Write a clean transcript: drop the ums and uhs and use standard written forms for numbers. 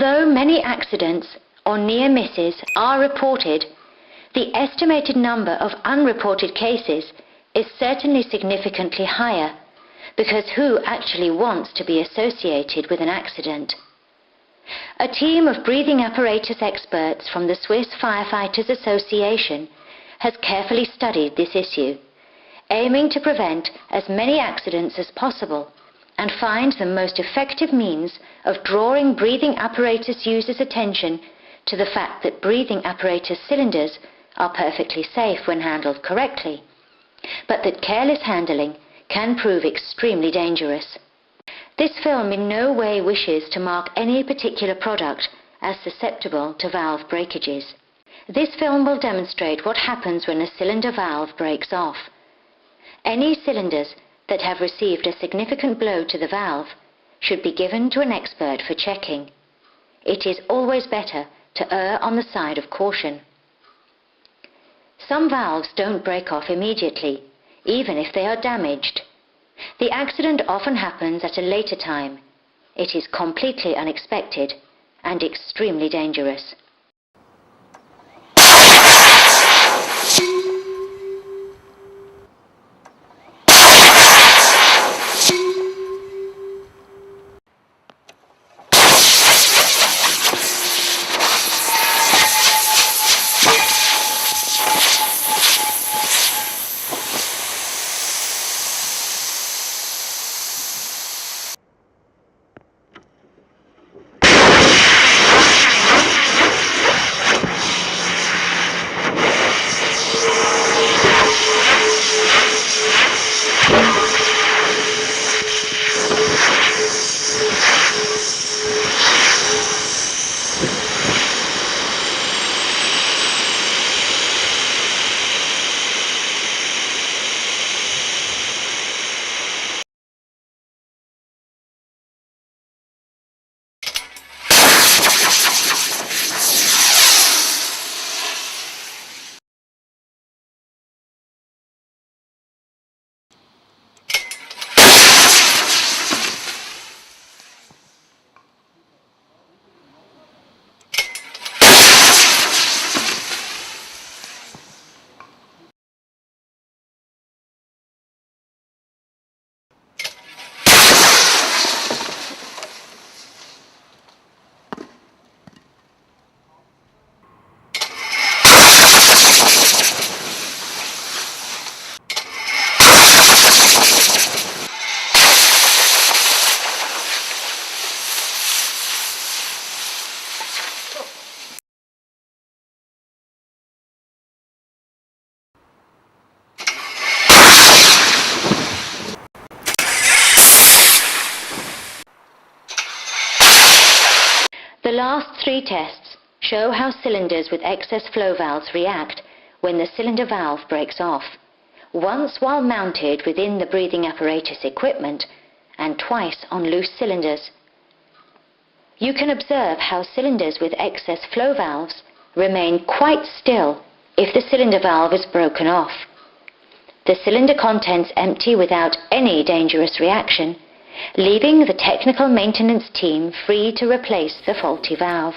Although many accidents or near misses are reported, the estimated number of unreported cases is certainly significantly higher, because who actually wants to be associated with an accident? A team of breathing apparatus experts from the Swiss Firefighters Association has carefully studied this issue, aiming to prevent as many accidents as possible and find the most effective means of drawing breathing apparatus users' attention to the fact that breathing apparatus cylinders are perfectly safe when handled correctly, but that careless handling can prove extremely dangerous. This film in no way wishes to mark any particular product as susceptible to valve breakages. This film will demonstrate what happens when a cylinder valve breaks off. Any cylinders that have received a significant blow to the valve should be given to an expert for checking. It is always better to err on the side of caution. Some valves don't break off immediately, even if they are damaged. The accident often happens at a later time. It is completely unexpected and extremely dangerous. The last three tests show how cylinders with excess flow valves react when the cylinder valve breaks off, once while mounted within the breathing apparatus equipment and twice on loose cylinders. You can observe how cylinders with excess flow valves remain quite still if the cylinder valve is broken off. The cylinder contents empty without any dangerous reaction, leaving the technical maintenance team free to replace the faulty valve.